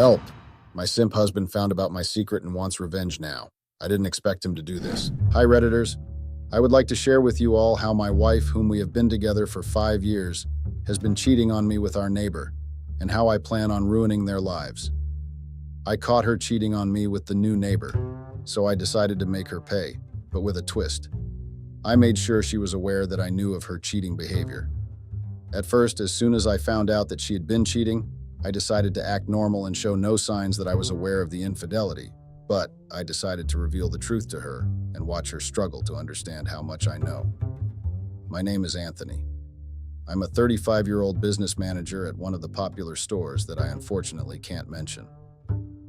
Help! My simp husband found about my secret and wants revenge now. I didn't expect him to do this. Hi, Redditors. I would like to share with you all how my wife, whom we have been together for 5 years, has been cheating on me with our neighbor, and how I plan on ruining their lives. I caught her cheating on me with the new neighbor, so I decided to make her pay, but with a twist. I made sure she was aware that I knew of her cheating behavior. At first, as soon as I found out that she had been cheating, I decided to act normal and show no signs that I was aware of the infidelity, but I decided to reveal the truth to her and watch her struggle to understand how much I know. My name is Anthony. I'm a 35-year-old business manager at one of the popular stores that I unfortunately can't mention.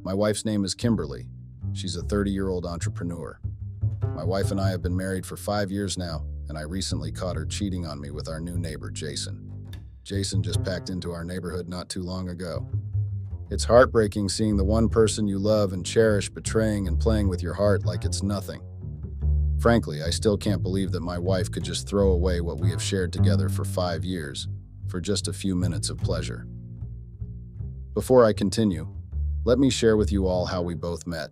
My wife's name is Kimberly. She's a 30-year-old entrepreneur. My wife and I have been married for 5 years now, and I recently caught her cheating on me with our new neighbor, Jason. Jason just packed into our neighborhood not too long ago. It's heartbreaking seeing the one person you love and cherish betraying and playing with your heart like it's nothing. Frankly, I still can't believe that my wife could just throw away what we have shared together for 5 years for just a few minutes of pleasure. Before I continue, let me share with you all how we both met.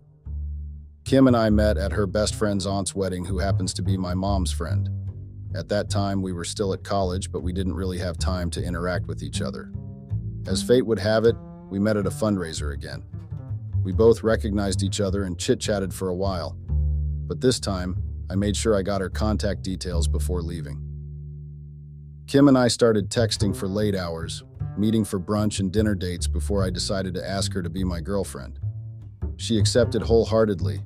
Kim and I met at her best friend's aunt's wedding, who happens to be my mom's friend. At that time, we were still at college, but we didn't really have time to interact with each other. As fate would have it, we met at a fundraiser again. We both recognized each other and chit-chatted for a while, but this time, I made sure I got her contact details before leaving. Kim and I started texting for late hours, meeting for brunch and dinner dates before I decided to ask her to be my girlfriend. She accepted wholeheartedly,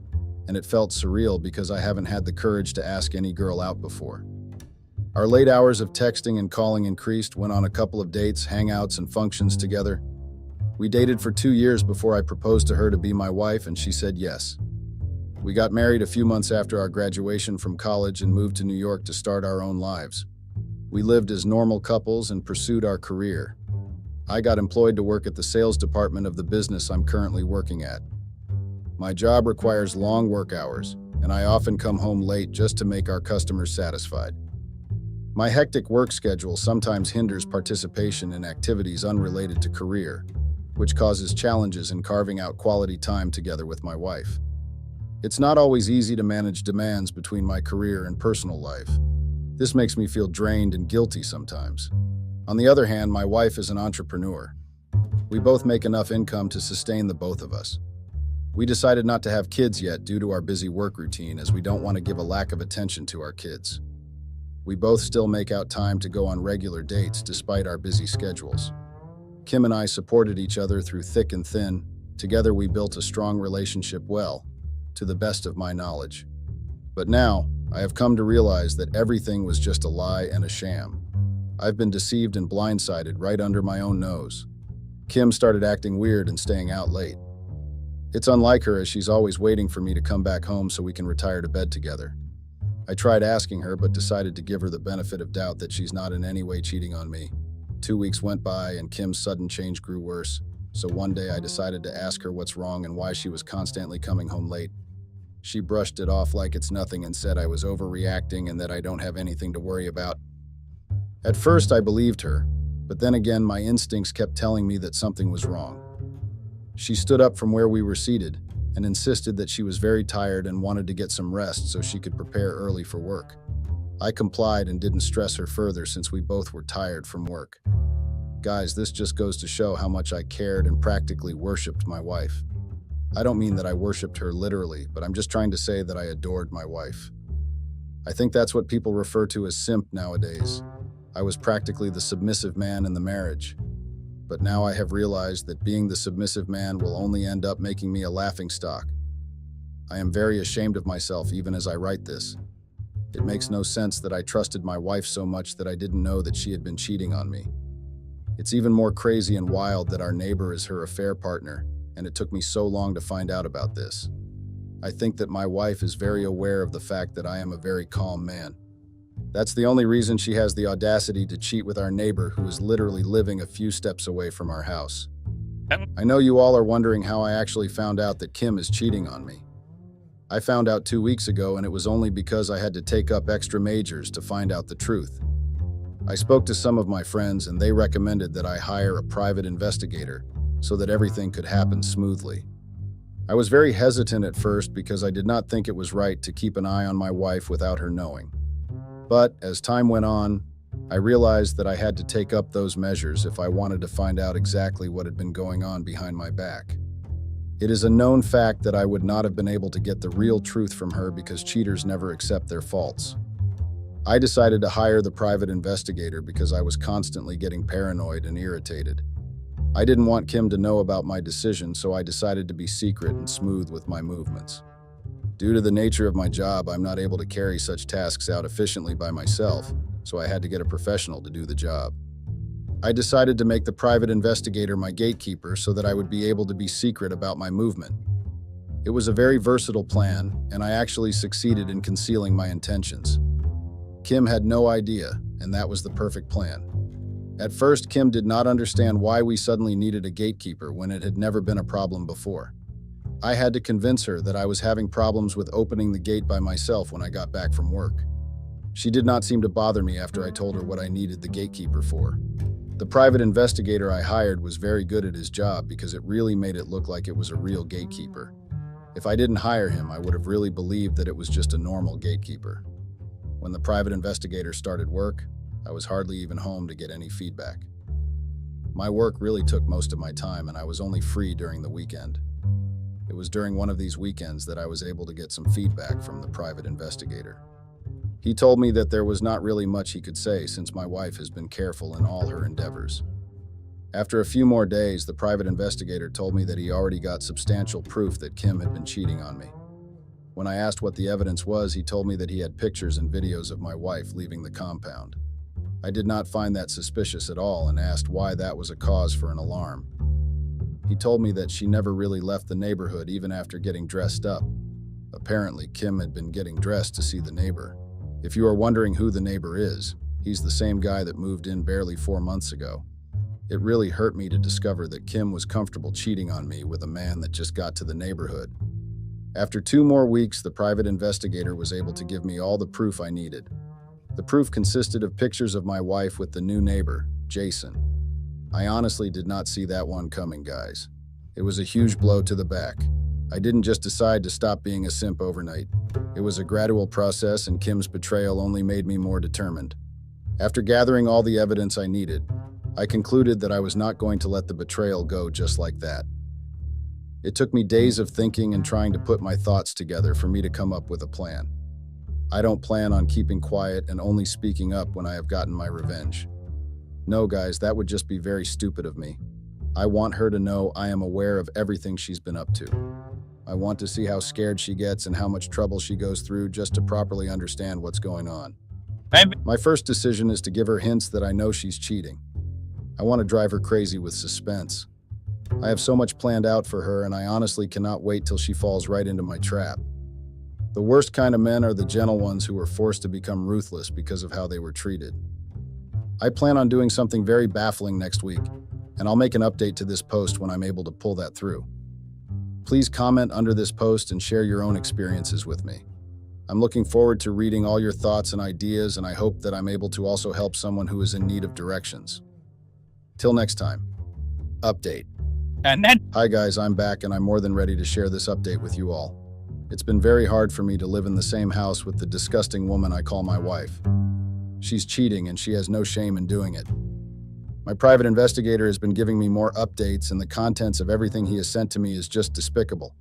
and it felt surreal because I haven't had the courage to ask any girl out before. Our late hours of texting and calling increased, went on a couple of dates, hangouts, and functions together. We dated for 2 years before I proposed to her to be my wife, and she said yes. We got married a few months after our graduation from college and moved to New York to start our own lives. We lived as normal couples and pursued our career. I got employed to work at the sales department of the business I'm currently working at. My job requires long work hours, and I often come home late just to make our customers satisfied. My hectic work schedule sometimes hinders participation in activities unrelated to career, which causes challenges in carving out quality time together with my wife. It's not always easy to manage demands between my career and personal life. This makes me feel drained and guilty sometimes. On the other hand, my wife is an entrepreneur. We both make enough income to sustain the both of us. We decided not to have kids yet due to our busy work routine, as we don't want to give a lack of attention to our kids. We both still make out time to go on regular dates despite our busy schedules. Kim and I supported each other through thick and thin. Together we built a strong relationship well, to the best of my knowledge. But now, I have come to realize that everything was just a lie and a sham. I've been deceived and blindsided right under my own nose. Kim started acting weird and staying out late. It's unlike her, as she's always waiting for me to come back home so we can retire to bed together. I tried asking her, but decided to give her the benefit of doubt that she's not in any way cheating on me. 2 weeks went by and Kim's sudden change grew worse, so one day I decided to ask her what's wrong and why she was constantly coming home late. She brushed it off like it's nothing and said I was overreacting and that I don't have anything to worry about. At first I believed her, but then again my instincts kept telling me that something was wrong. She stood up from where we were seated and insisted that she was very tired and wanted to get some rest so she could prepare early for work. I complied and didn't stress her further since we both were tired from work. Guys, this just goes to show how much I cared and practically worshipped my wife. I don't mean that I worshipped her literally, but I'm just trying to say that I adored my wife. I think that's what people refer to as simp nowadays. I was practically the submissive man in the marriage. But now I have realized that being the submissive man will only end up making me a laughingstock. I am very ashamed of myself even as I write this. It makes no sense that I trusted my wife so much that I didn't know that she had been cheating on me. It's even more crazy and wild that our neighbor is her affair partner, and it took me so long to find out about this. I think that my wife is very aware of the fact that I am a very calm man. That's the only reason she has the audacity to cheat with our neighbor, who is literally living a few steps away from our house. I know you all are wondering how I actually found out that Kim is cheating on me. I found out 2 weeks ago, and it was only because I had to take up extra majors to find out the truth. I spoke to some of my friends, and they recommended that I hire a private investigator so that everything could happen smoothly. I was very hesitant at first because I did not think it was right to keep an eye on my wife without her knowing. But as time went on, I realized that I had to take up those measures if I wanted to find out exactly what had been going on behind my back. It is a known fact that I would not have been able to get the real truth from her because cheaters never accept their faults. I decided to hire the private investigator because I was constantly getting paranoid and irritated. I didn't want Kim to know about my decision, so I decided to be secret and smooth with my movements. Due to the nature of my job, I'm not able to carry such tasks out efficiently by myself, so I had to get a professional to do the job. I decided to make the private investigator my gatekeeper so that I would be able to be secret about my movement. It was a very versatile plan, and I actually succeeded in concealing my intentions. Kim had no idea, and that was the perfect plan. At first, Kim did not understand why we suddenly needed a gatekeeper when it had never been a problem before. I had to convince her that I was having problems with opening the gate by myself when I got back from work. She did not seem to bother me after I told her what I needed the gatekeeper for. The private investigator I hired was very good at his job because it really made it look like it was a real gatekeeper. If I didn't hire him, I would have really believed that it was just a normal gatekeeper. When the private investigator started work, I was hardly even home to get any feedback. My work really took most of my time, and I was only free during the weekend. It was during one of these weekends that I was able to get some feedback from the private investigator. He told me that there was not really much he could say since my wife has been careful in all her endeavors. After a few more days, the private investigator told me that he already got substantial proof that Kim had been cheating on me. When I asked what the evidence was, he told me that he had pictures and videos of my wife leaving the compound. I did not find that suspicious at all and asked why that was a cause for an alarm. He told me that she never really left the neighborhood even after getting dressed up. Apparently, Kim had been getting dressed to see the neighbor. If you are wondering who the neighbor is, he's the same guy that moved in barely 4 months ago. It really hurt me to discover that Kim was comfortable cheating on me with a man that just got to the neighborhood. After 2 more weeks, the private investigator was able to give me all the proof I needed. The proof consisted of pictures of my wife with the new neighbor, Jason. I honestly did not see that one coming, guys. It was a huge blow to the back. I didn't just decide to stop being a simp overnight. It was a gradual process, and Kim's betrayal only made me more determined. After gathering all the evidence I needed, I concluded that I was not going to let the betrayal go just like that. It took me days of thinking and trying to put my thoughts together for me to come up with a plan. I don't plan on keeping quiet and only speaking up when I have gotten my revenge. No, guys, that would just be very stupid of me. I want her to know I am aware of everything she's been up to. I want to see how scared she gets and how much trouble she goes through just to properly understand what's going on. My first decision is to give her hints that I know she's cheating. I want to drive her crazy with suspense. I have so much planned out for her, and I honestly cannot wait till she falls right into my trap. The worst kind of men are the gentle ones who were forced to become ruthless because of how they were treated. I plan on doing something very baffling next week, and I'll make an update to this post when I'm able to pull that through. Please comment under this post and share your own experiences with me. I'm looking forward to reading all your thoughts and ideas, and I hope that I'm able to also help someone who is in need of directions. Till next time. Update. Hi guys, I'm back, and I'm more than ready to share this update with you all. It's been very hard for me to live in the same house with the disgusting woman I call my wife. She's cheating, and she has no shame in doing it. My private investigator has been giving me more updates, and the contents of everything he has sent to me is just despicable.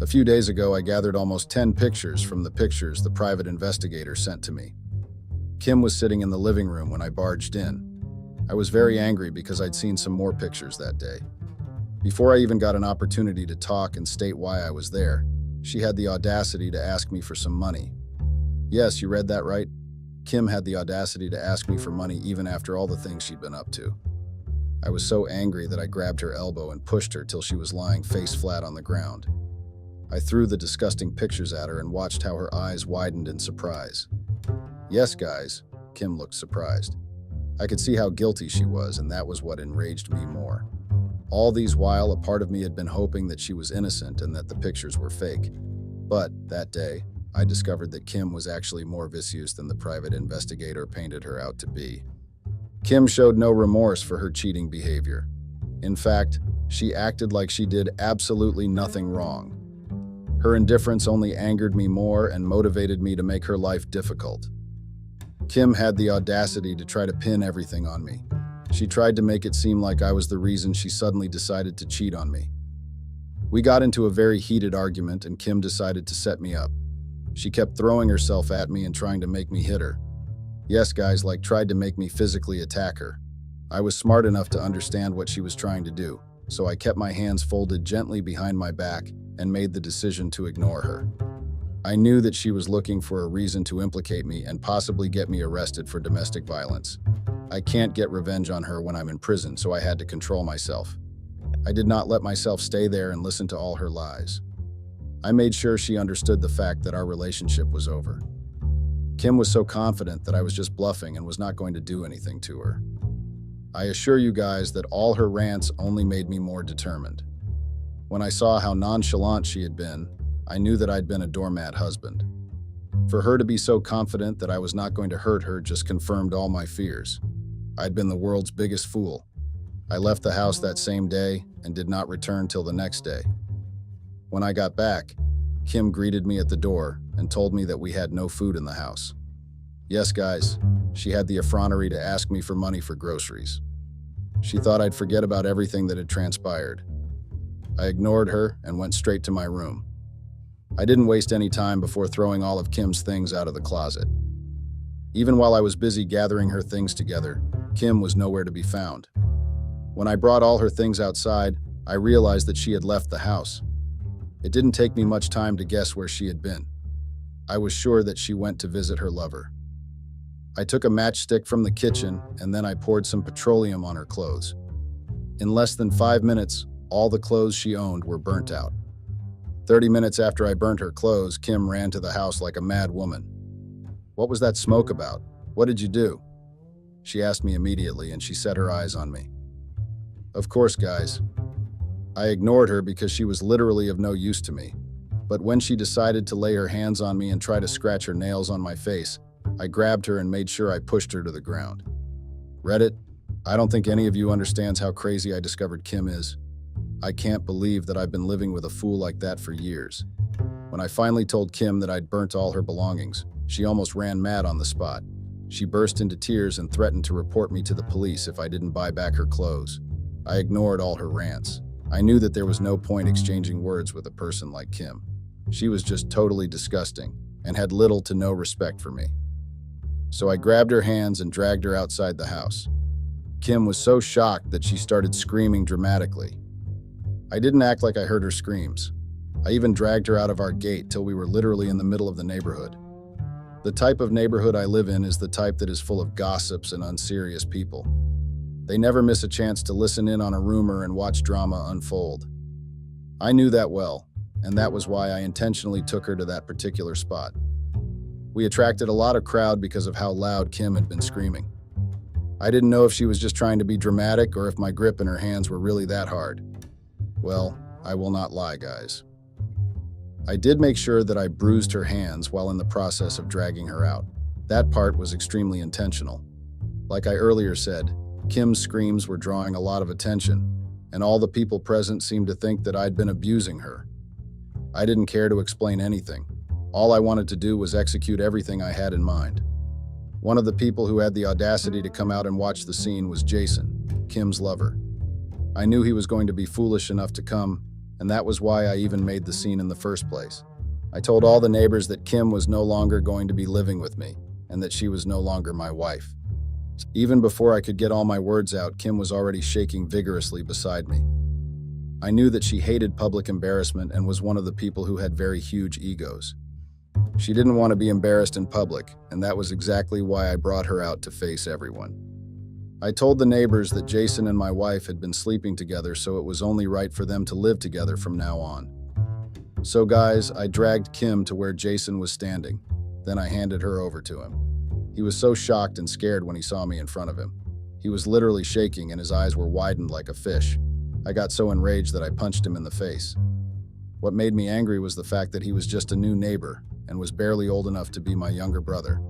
A few days ago, I gathered almost 10 pictures from the pictures the private investigator sent to me. Kim was sitting in the living room when I barged in. I was very angry because I'd seen some more pictures that day. Before I even got an opportunity to talk and state why I was there, she had the audacity to ask me for some money. Yes, you read that right. Kim had the audacity to ask me for money even after all the things she'd been up to. I was so angry that I grabbed her elbow and pushed her till she was lying face flat on the ground. I threw the disgusting pictures at her and watched how her eyes widened in surprise. Yes, guys, Kim looked surprised. I could see how guilty she was, and that was what enraged me more. All these while, a part of me had been hoping that she was innocent and that the pictures were fake. But that day, I discovered that Kim was actually more vicious than the private investigator painted her out to be. Kim showed no remorse for her cheating behavior. In fact, She acted like she did absolutely nothing wrong. Her indifference only angered me more and motivated me to make her life difficult. Kim had the audacity to try to pin everything on me. She tried to make it seem like I was the reason she suddenly decided to cheat on me. We got into a very heated argument and Kim decided to set me up. She kept throwing herself at me and trying to make me hit her. Yes, guys, like tried to make me physically attack her. I was smart enough to understand what she was trying to do, so I kept my hands folded gently behind my back and made the decision to ignore her. I knew that she was looking for a reason to implicate me and possibly get me arrested for domestic violence. I can't get revenge on her when I'm in prison, so I had to control myself. I did not let myself stay there and listen to all her lies. I made sure she understood the fact that our relationship was over. Kim was so confident that I was just bluffing and was not going to do anything to her. I assure you guys that all her rants only made me more determined. When I saw how nonchalant she had been, I knew that I'd been a doormat husband. For her to be so confident that I was not going to hurt her just confirmed all my fears. I'd been the world's biggest fool. I left the house that same day and did not return till the next day. When I got back, Kim greeted me at the door and told me that we had no food in the house. Yes, guys, she had the effrontery to ask me for money for groceries. She thought I'd forget about everything that had transpired. I ignored her and went straight to my room. I didn't waste any time before throwing all of Kim's things out of the closet. Even while I was busy gathering her things together, Kim was nowhere to be found. When I brought all her things outside, I realized that she had left the house. It didn't take me much time to guess where she had been. I was sure that she went to visit her lover. I took a matchstick from the kitchen and then I poured some petroleum on her clothes. In less than 5 minutes, all the clothes she owned were burnt out. 30 minutes after I burnt her clothes, Kim ran to the house like a mad woman. "What was that smoke about? What did you do?" She asked me immediately and she set her eyes on me. Of course, guys. I ignored her because she was literally of no use to me. But when she decided to lay her hands on me and try to scratch her nails on my face, I grabbed her and made sure I pushed her to the ground. Reddit, I don't think any of you understands how crazy I discovered Kim is. I can't believe that I've been living with a fool like that for years. When I finally told Kim that I'd burnt all her belongings, she almost ran mad on the spot. She burst into tears and threatened to report me to the police if I didn't buy back her clothes. I ignored all her rants. I knew that there was no point exchanging words with a person like Kim. She was just totally disgusting and had little to no respect for me. So I grabbed her hands and dragged her outside the house. Kim was so shocked that she started screaming dramatically. I didn't act like I heard her screams. I even dragged her out of our gate till we were literally in the middle of the neighborhood. The type of neighborhood I live in is the type that is full of gossips and unserious people. They never miss a chance to listen in on a rumor and watch drama unfold. I knew that well, and that was why I intentionally took her to that particular spot. We attracted a lot of crowd because of how loud Kim had been screaming. I didn't know if she was just trying to be dramatic or if my grip in her hands were really that hard. Well, I will not lie, guys. I did make sure that I bruised her hands while in the process of dragging her out. That part was extremely intentional. Like I earlier said, Kim's screams were drawing a lot of attention, and all the people present seemed to think that I'd been abusing her. I didn't care to explain anything. All I wanted to do was execute everything I had in mind. One of the people who had the audacity to come out and watch the scene was Jason, Kim's lover. I knew he was going to be foolish enough to come, and that was why I even made the scene in the first place. I told all the neighbors that Kim was no longer going to be living with me, and that she was no longer my wife. Even before I could get all my words out, Kim was already shaking vigorously beside me. I knew that she hated public embarrassment and was one of the people who had very huge egos. She didn't want to be embarrassed in public, and that was exactly why I brought her out to face everyone. I told the neighbors that Jason and my wife had been sleeping together, so it was only right for them to live together from now on. So guys, I dragged Kim to where Jason was standing. Then I handed her over to him. He was so shocked and scared when he saw me in front of him. He was literally shaking and his eyes were widened like a fish. I got so enraged that I punched him in the face. What made me angry was the fact that he was just a new neighbor and was barely old enough to be my younger brother.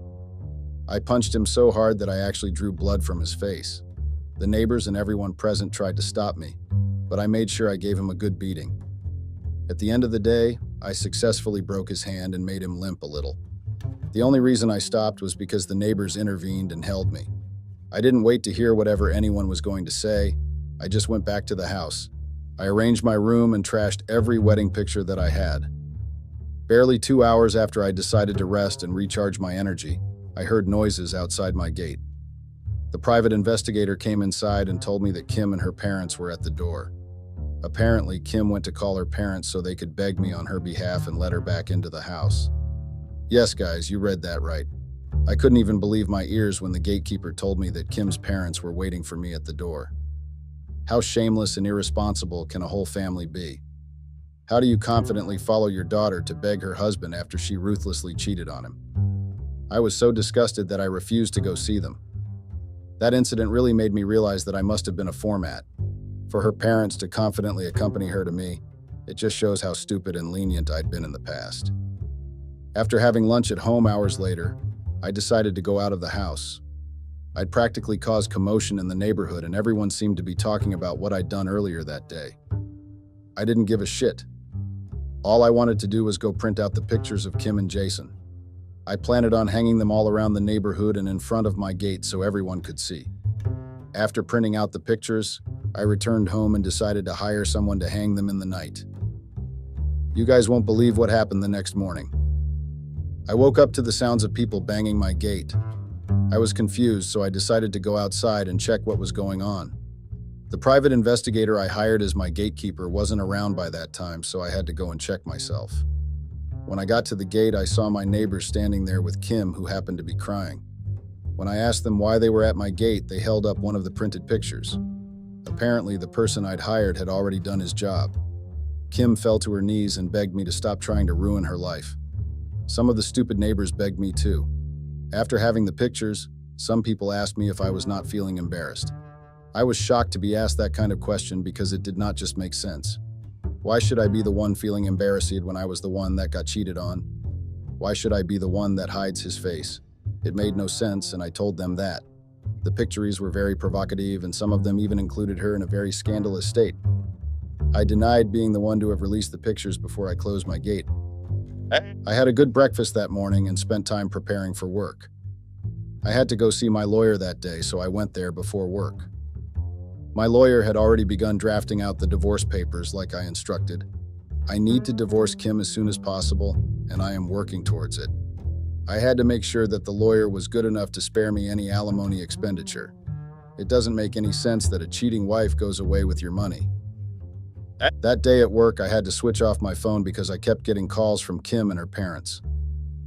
I punched him so hard that I actually drew blood from his face. The neighbors and everyone present tried to stop me. but I made sure I gave him a good beating. At the end of the day, I successfully broke his hand and made him limp a little. The only reason I stopped was because the neighbors intervened and held me. I didn't wait to hear whatever anyone was going to say. I just went back to the house. I arranged my room and trashed every wedding picture that I had. Barely 2 hours after I decided to rest and recharge my energy, I heard noises outside my gate. The private investigator came inside and told me that Kim and her parents were at the door. Apparently, Kim went to call her parents so they could beg me on her behalf and let her back into the house. Yes, guys, you read that right. I couldn't even believe my ears when the gatekeeper told me that Kim's parents were waiting for me at the door. How shameless and irresponsible can a whole family be? How do you confidently follow your daughter to beg her husband after she ruthlessly cheated on him? I was so disgusted that I refused to go see them. That incident really made me realize that I must have been a format. For her parents to confidently accompany her to me, it just shows how stupid and lenient I'd been in the past. After having lunch at home hours later, I decided to go out of the house. I'd practically caused commotion in the neighborhood and everyone seemed to be talking about what I'd done earlier that day. I didn't give a shit. All I wanted to do was go print out the pictures of Kim and Jason. I planned on hanging them all around the neighborhood and in front of my gate so everyone could see. After printing out the pictures, I returned home and decided to hire someone to hang them in the night. You guys won't believe what happened the next morning. I woke up to the sounds of people banging my gate. I was confused, so I decided to go outside and check what was going on. The private investigator I hired as my gatekeeper wasn't around by that time, so I had to go and check myself. When I got to the gate, I saw my neighbors standing there with Kim, who happened to be crying. When I asked them why they were at my gate, they held up one of the printed pictures. Apparently, the person I'd hired had already done his job. Kim fell to her knees and begged me to stop trying to ruin her life. Some of the stupid neighbors begged me too. After having the pictures, some people asked me if I was not feeling embarrassed. I was shocked to be asked that kind of question because it did not just make sense. Why should I be the one feeling embarrassed when I was the one that got cheated on? Why should I be the one that hides his face? It made no sense, and I told them that. The pictures were very provocative, and some of them even included her in a very scandalous state. I denied being the one to have released the pictures before I closed my gate. I had a good breakfast that morning and spent time preparing for work. I had to go see my lawyer that day, so I went there before work. My lawyer had already begun drafting out the divorce papers like I instructed. I need to divorce Kim as soon as possible, and I am working towards it. I had to make sure that the lawyer was good enough to spare me any alimony expenditure. It doesn't make any sense that a cheating wife goes away with your money. That day at work, I had to switch off my phone because I kept getting calls from Kim and her parents.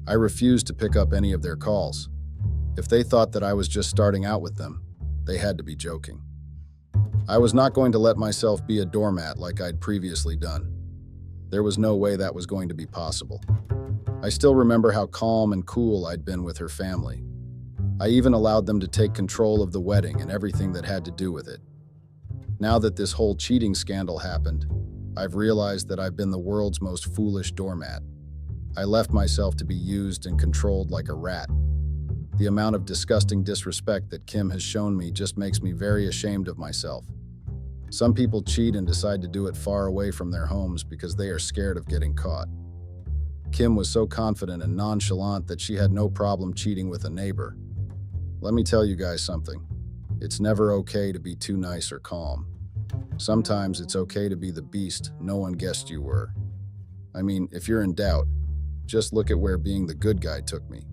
I refused to pick up any of their calls. If they thought that I was just starting out with them, they had to be joking. I was not going to let myself be a doormat like I'd previously done. There was no way that was going to be possible. I still remember how calm and cool I'd been with her family. I even allowed them to take control of the wedding and everything that had to do with it. Now that this whole cheating scandal happened, I've realized that I've been the world's most foolish doormat. I left myself to be used and controlled like a rat. The amount of disgusting disrespect that Kim has shown me just makes me very ashamed of myself. Some people cheat and decide to do it far away from their homes because they are scared of getting caught. Kim was so confident and nonchalant that she had no problem cheating with a neighbor. Let me tell you guys something. It's never okay to be too nice or calm. Sometimes it's okay to be the beast no one guessed you were. I mean, if you're in doubt, just look at where being the good guy took me.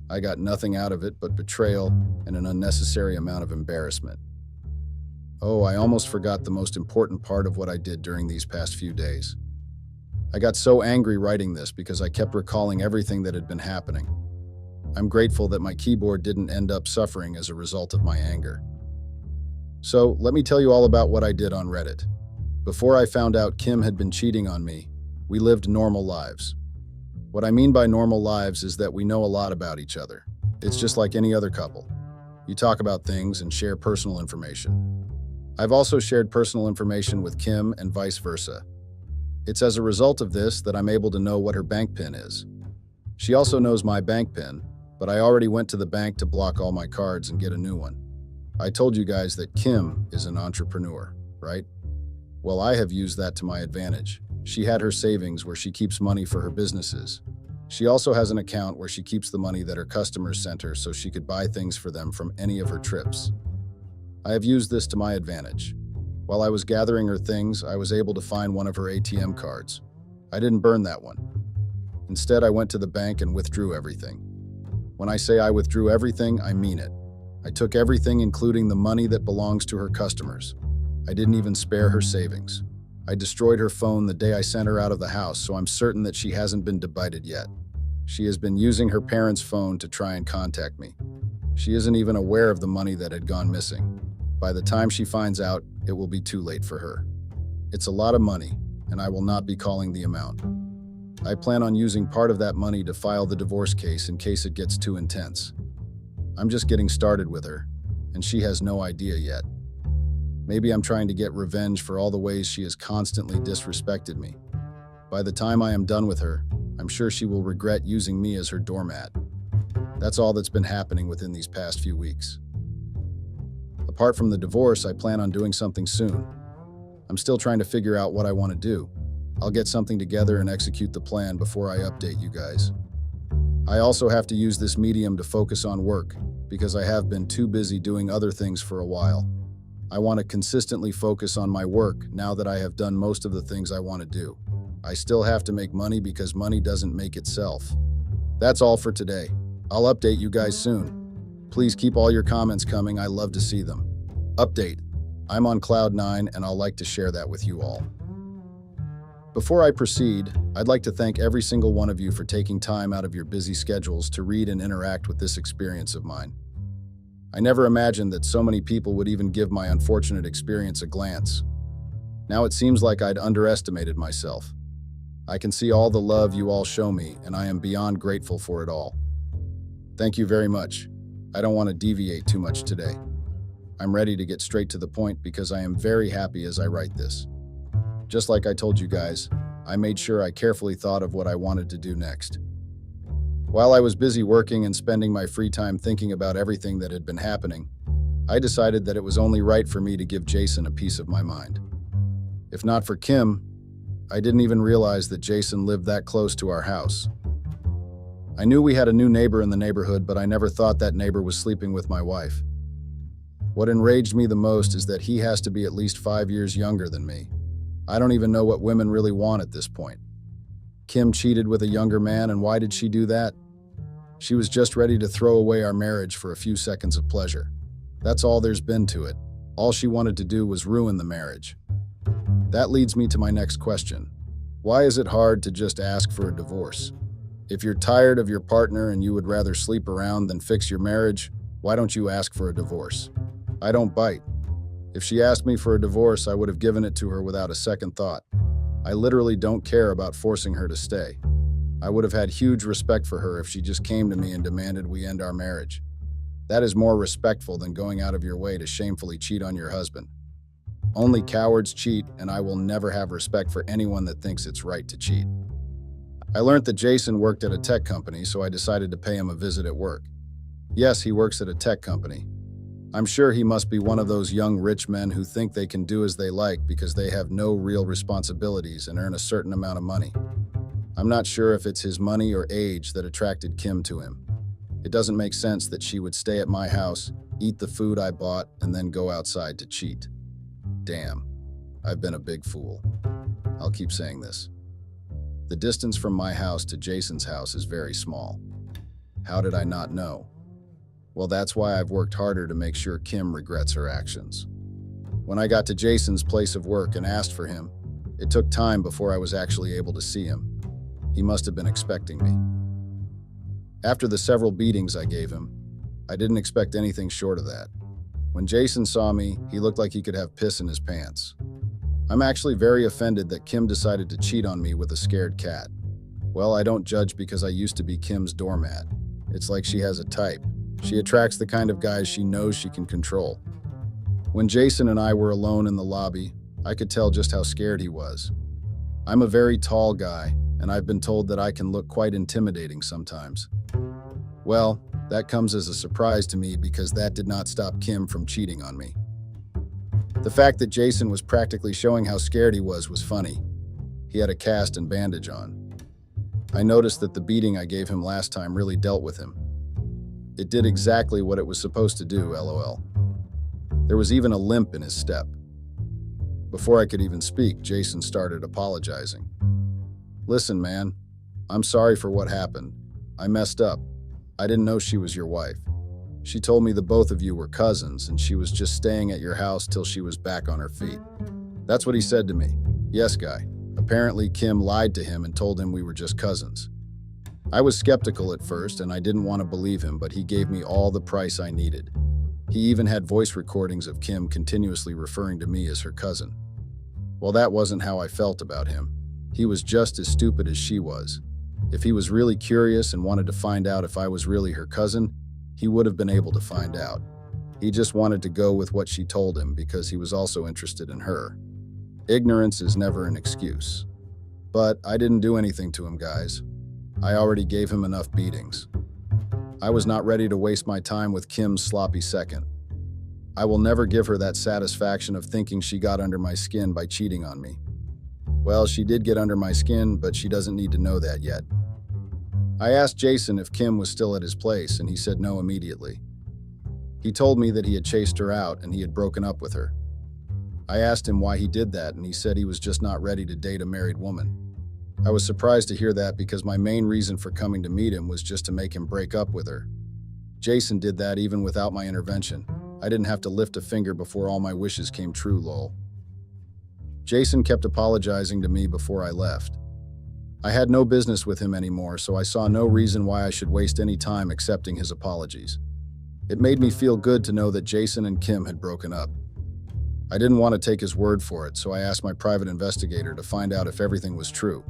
I got nothing out of it but betrayal and an unnecessary amount of embarrassment. Oh, I almost forgot the most important part of what I did during these past few days. I got so angry writing this because I kept recalling everything that had been happening. I'm grateful that my keyboard didn't end up suffering as a result of my anger. So, let me tell you all about what I did on Reddit. Before I found out Kim had been cheating on me, we lived normal lives. What I mean by normal lives is that we know a lot about each other. It's just like any other couple. You talk about things and share personal information. I've also shared personal information with Kim and vice versa. It's as a result of this that I'm able to know what her bank PIN is. She also knows my bank PIN, but I already went to the bank to block all my cards and get a new one. I told you guys that Kim is an entrepreneur, right? Well, I have used that to my advantage. She had her savings where she keeps money for her businesses. She also has an account where she keeps the money that her customers sent her so she could buy things for them from any of her trips. I have used this to my advantage. While I was gathering her things, I was able to find one of her ATM cards. I didn't burn that one. Instead, I went to the bank and withdrew everything. When I say I withdrew everything, I mean it. I took everything, including the money that belongs to her customers. I didn't even spare her savings. I destroyed her phone the day I sent her out of the house, so I'm certain that she hasn't been debited yet. She has been using her parents' phone to try and contact me. She isn't even aware of the money that had gone missing. By the time she finds out, it will be too late for her. It's a lot of money, and I will not be calling the amount. I plan on using part of that money to file the divorce case in case it gets too intense. I'm just getting started with her, and she has no idea yet. Maybe I'm trying to get revenge for all the ways she has constantly disrespected me. By the time I am done with her, I'm sure she will regret using me as her doormat. That's all that's been happening within these past few weeks. Apart from the divorce, I plan on doing something soon. I'm still trying to figure out what I want to do. I'll get something together and execute the plan before I update you guys. I also have to use this medium to focus on work, because I have been too busy doing other things for a while. I want to consistently focus on my work now that I have done most of the things I want to do. I still have to make money because money doesn't make itself. That's all for today. I'll update you guys soon. Please keep all your comments coming. I love to see them. Update. I'm on cloud 9 and I'll like to share that with you all. Before I proceed, I'd like to thank every single one of you for taking time out of your busy schedules to read and interact with this experience of mine. I never imagined that so many people would even give my unfortunate experience a glance. Now it seems like I'd underestimated myself. I can see all the love you all show me, and I am beyond grateful for it all. Thank you very much. I don't want to deviate too much today. I'm ready to get straight to the point because I am very happy as I write this. Just like I told you guys, I made sure I carefully thought of what I wanted to do next. While I was busy working and spending my free time thinking about everything that had been happening, I decided that it was only right for me to give Jason a piece of my mind. If not for Kim, I didn't even realize that Jason lived that close to our house. I knew we had a new neighbor in the neighborhood, but I never thought that neighbor was sleeping with my wife. What enraged me the most is that he has to be at least 5 years younger than me. I don't even know what women really want at this point. Kim cheated with a younger man, and why did she do that? She was just ready to throw away our marriage for a few seconds of pleasure. That's all there's been to it. All she wanted to do was ruin the marriage. That leads me to my next question. Why is it hard to just ask for a divorce? If you're tired of your partner and you would rather sleep around than fix your marriage, why don't you ask for a divorce? I don't bite. If she asked me for a divorce, I would have given it to her without a second thought. I literally don't care about forcing her to stay. I would have had huge respect for her if she just came to me and demanded we end our marriage. That is more respectful than going out of your way to shamefully cheat on your husband. Only cowards cheat, and I will never have respect for anyone that thinks it's right to cheat. I learned that Jason worked at a tech company, so I decided to pay him a visit at work. Yes, he works at a tech company. I'm sure he must be one of those young rich men who think they can do as they like because they have no real responsibilities and earn a certain amount of money. I'm not sure if it's his money or age that attracted Kim to him. It doesn't make sense that she would stay at my house, eat the food I bought, and then go outside to cheat. Damn, I've been a big fool. I'll keep saying this. The distance from my house to Jason's house is very small. How did I not know? Well, that's why I've worked harder to make sure Kim regrets her actions. When I got to Jason's place of work and asked for him, it took time before I was actually able to see him. He must have been expecting me. After the several beatings I gave him, I didn't expect anything short of that. When Jason saw me, he looked like he could have piss in his pants. I'm actually very offended that Kim decided to cheat on me with a scared cat. Well, I don't judge because I used to be Kim's doormat. It's like she has a type. She attracts the kind of guys she knows she can control. When Jason and I were alone in the lobby, I could tell just how scared he was. I'm a very tall guy, and I've been told that I can look quite intimidating sometimes. Well, that comes as a surprise to me because that did not stop Kim from cheating on me. The fact that Jason was practically showing how scared he was funny. He had a cast and bandage on. I noticed that the beating I gave him last time really dealt with him. It did exactly what it was supposed to do, lol. There was even a limp in his step. Before I could even speak, Jason started apologizing. Listen, man, I'm sorry for what happened. I messed up. I didn't know she was your wife. She told me the both of you were cousins and she was just staying at your house till she was back on her feet. That's what he said to me. Yes, guy. Apparently, Kim lied to him and told him we were just cousins. I was skeptical at first and I didn't want to believe him, but he gave me all the price I needed. He even had voice recordings of Kim continuously referring to me as her cousin. Well, that wasn't how I felt about him. He was just as stupid as she was. If he was really curious and wanted to find out if I was really her cousin, he would have been able to find out. He just wanted to go with what she told him because he was also interested in her. Ignorance is never an excuse. But I didn't do anything to him, guys. I already gave him enough beatings. I was not ready to waste my time with Kim's sloppy second. I will never give her that satisfaction of thinking she got under my skin by cheating on me. Well, she did get under my skin, but she doesn't need to know that yet. I asked Jason if Kim was still at his place, and he said no immediately. He told me that he had chased her out and he had broken up with her. I asked him why he did that, and he said he was just not ready to date a married woman. I was surprised to hear that because my main reason for coming to meet him was just to make him break up with her. Jason did that even without my intervention. I didn't have to lift a finger before all my wishes came true, lol. Jason kept apologizing to me before I left. I had no business with him anymore, so I saw no reason why I should waste any time accepting his apologies. It made me feel good to know that Jason and Kim had broken up. I didn't want to take his word for it, so I asked my private investigator to find out if everything was true.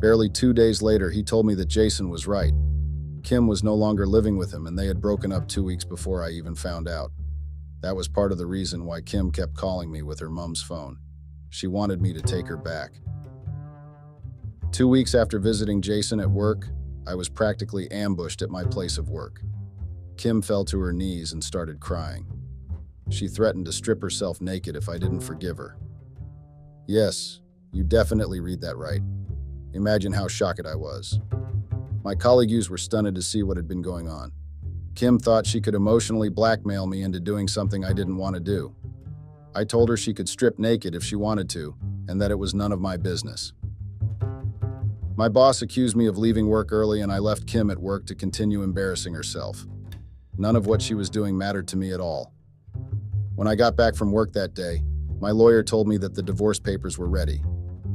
Barely 2 days later, he told me that Jason was right. Kim was no longer living with him, and they had broken up 2 weeks before I even found out. That was part of the reason why Kim kept calling me with her mom's phone. She wanted me to take her back. 2 weeks after visiting Jason at work, I was practically ambushed at my place of work. Kim fell to her knees and started crying. She threatened to strip herself naked if I didn't forgive her. Yes, you definitely read that right. Imagine how shocked I was. My colleagues were stunned to see what had been going on. Kim thought she could emotionally blackmail me into doing something I didn't want to do. I told her she could strip naked if she wanted to, and that it was none of my business. My boss accused me of leaving work early, and I left Kim at work to continue embarrassing herself. None of what she was doing mattered to me at all. When I got back from work that day, my lawyer told me that the divorce papers were ready.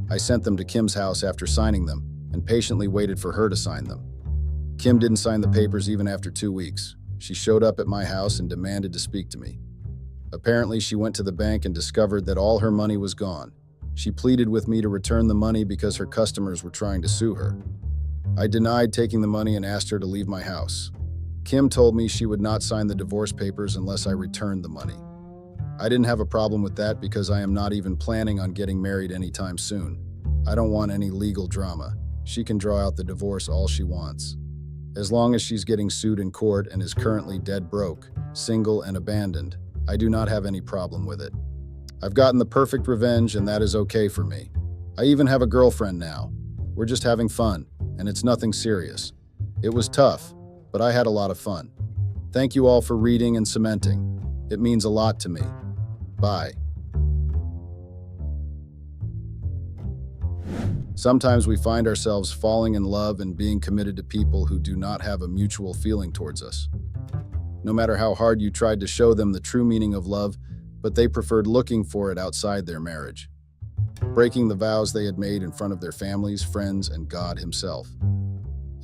I sent them to Kim's house after signing them, and patiently waited for her to sign them. Kim didn't sign the papers even after 2 weeks. She showed up at my house and demanded to speak to me. Apparently, she went to the bank and discovered that all her money was gone. She pleaded with me to return the money because her customers were trying to sue her. I denied taking the money and asked her to leave my house. Kim told me she would not sign the divorce papers unless I returned the money. I didn't have a problem with that because I am not even planning on getting married anytime soon. I don't want any legal drama. She can draw out the divorce all she wants. As long as she's getting sued in court and is currently dead broke, single and abandoned, I do not have any problem with it. I've gotten the perfect revenge and that is okay for me. I even have a girlfriend now. We're just having fun, and it's nothing serious. It was tough, but I had a lot of fun. Thank you all for reading and cementing. It means a lot to me. Bye. Sometimes we find ourselves falling in love and being committed to people who do not have a mutual feeling towards us. No matter how hard you tried to show them the true meaning of love, but they preferred looking for it outside their marriage, breaking the vows they had made in front of their families, friends, and God Himself.